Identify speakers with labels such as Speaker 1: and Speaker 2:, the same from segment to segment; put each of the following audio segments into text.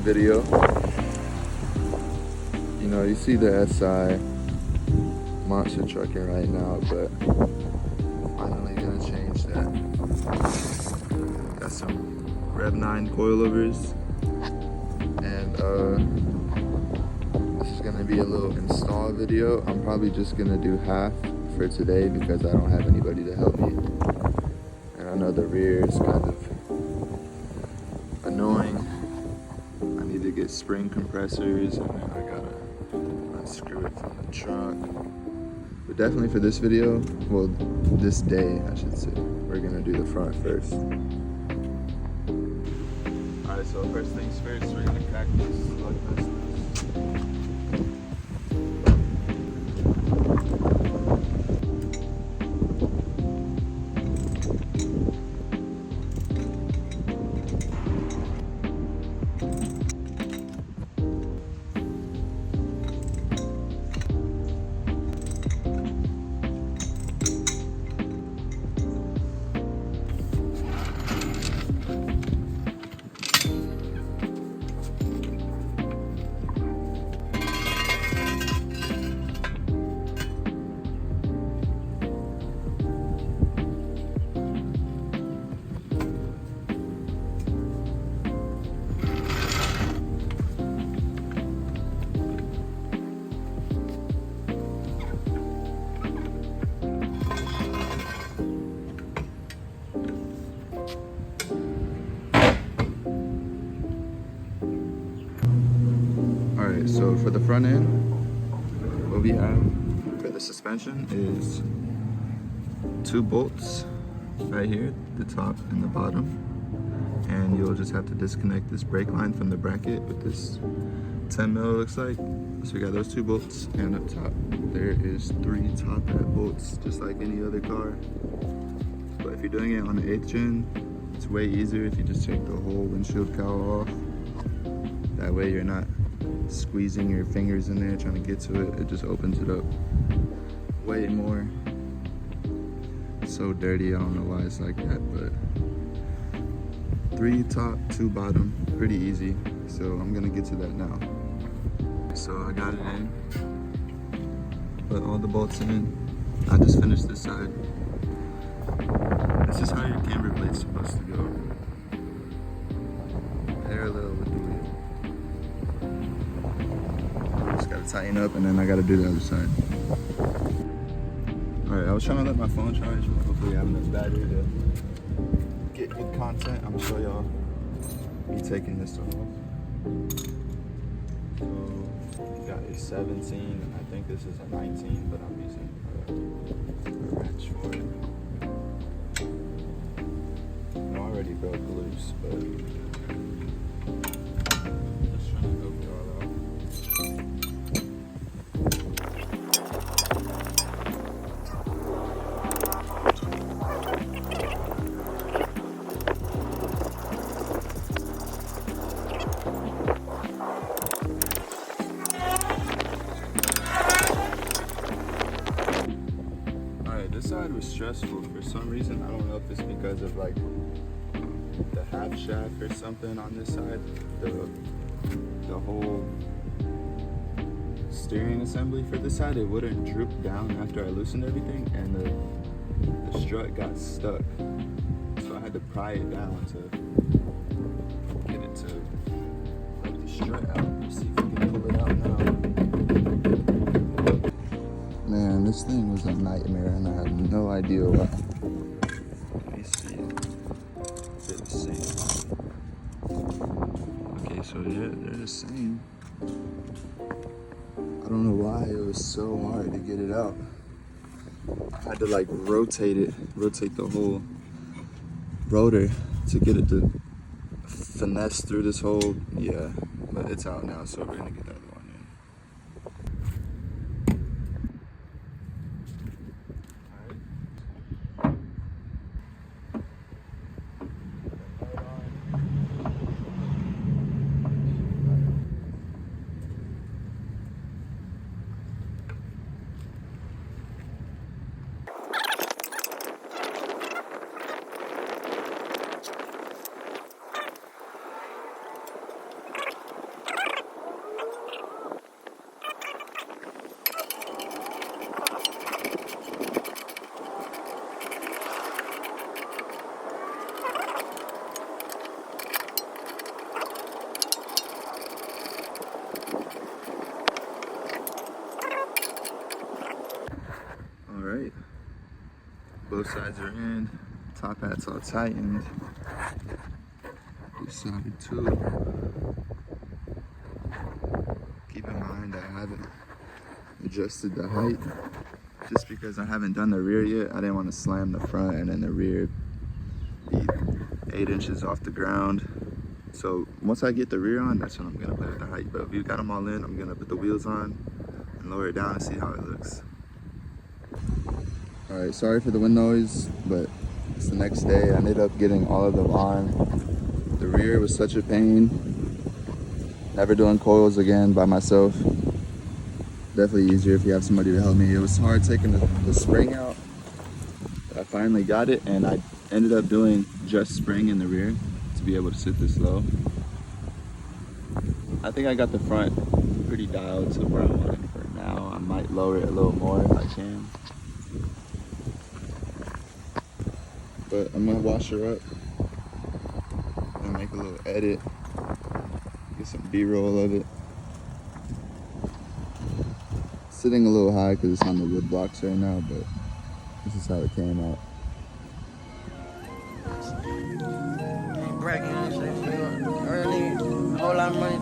Speaker 1: video. You know, you see the SI monster trucking right now, but finally gonna change that. Got some Rev 9 coilovers, and this is gonna be a little install video. I'm probably just gonna do half for today because I don't have anybody to help me, and I know the rear is kind of annoying. I need to get spring compressors, and then I gotta unscrew it from the trunk. But definitely for this video, well, this day I should say, we're gonna do the front first. Alright, so first things first, we're gonna crack this lug nuts loose. Alright, so for the front end, what we have for the suspension is 2 bolts right here, the top and the bottom. And you'll just have to disconnect this brake line from the bracket with this 10 mil, it looks like. So we got those 2 bolts, and up top there is 3 top hat bolts, just like any other car. But if you're doing it on the 8th gen, it's way easier if you just take the whole windshield cowl off. That way you're not squeezing your fingers in there trying to get to it. It just opens it up way more. It's so dirty, I don't know why it's like that, but 3 top, 2 bottom, pretty easy. So I'm gonna get to that now. So I got it in, put all the bolts in. I just finished this side. This is how your camber blade's supposed to go. Parallel with the wheel. Just gotta tighten up, and then I gotta do the other side. Alright, I was trying to let my phone charge, but hopefully I have enough battery to get good content. I'm gonna show y'all me taking this off. So you got a 17, I think this is a 19, but I'm using a wrench for it. It already broke loose, but just trying to help y'all out. This side was stressful for some reason. I don't know if it's because of like the half shaft or something on this side. The whole steering assembly for this side, it wouldn't droop down after I loosened everything, and the strut got stuck. So I had to pry it down to get it to let the strut out. Let's see if we can pull it out now. Man, this thing was a nightmare, and I have no idea why. Let me see it. They're the same. Okay, so yeah, they're the same. I don't know why it was so hard to get it out. I had to like rotate the whole rotor to get it to finesse through this hole. Yeah, but it's out now, so we're gonna get that one in. All right, both sides are in. Top hat's all tightened. This side too. Keep in mind I haven't adjusted the height just because I haven't done the rear yet. I didn't want to slam the front and then the rear be 8 inches off the ground. So once I get the rear on, that's when I'm gonna play with the height. But if we got them all in, I'm gonna put the wheels on and lower it down and see how it looks. All right, sorry for the wind noise, but it's the next day. I ended up getting all of them on. The rear was such a pain. Never doing coils again by myself. Definitely easier if you have somebody to help me. It was hard taking the spring out. But I finally got it, and I ended up doing just spring in the rear to be able to sit this low. I think I got the front pretty dialed to where I want it for now. I might lower it a little more if I can. But I'm gonna wash her up and make a little edit. Get some B-roll of it. Sitting a little high because it's on the wood blocks right now, but this is how it came out.
Speaker 2: Bragging and shit, earning a whole lot of money.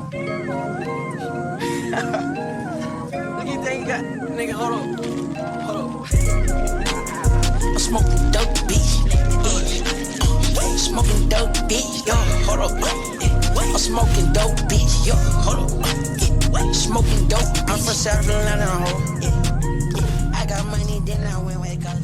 Speaker 2: Look, you think you got, nigga, hold on. I'm smoking dope, bitch. Smoking dope, bitch. Yo, hold up. I'm smoking dope, bitch. Yo, hold up. Smoking dope. I'm from South Carolina, ho. I got money, then I went wake up.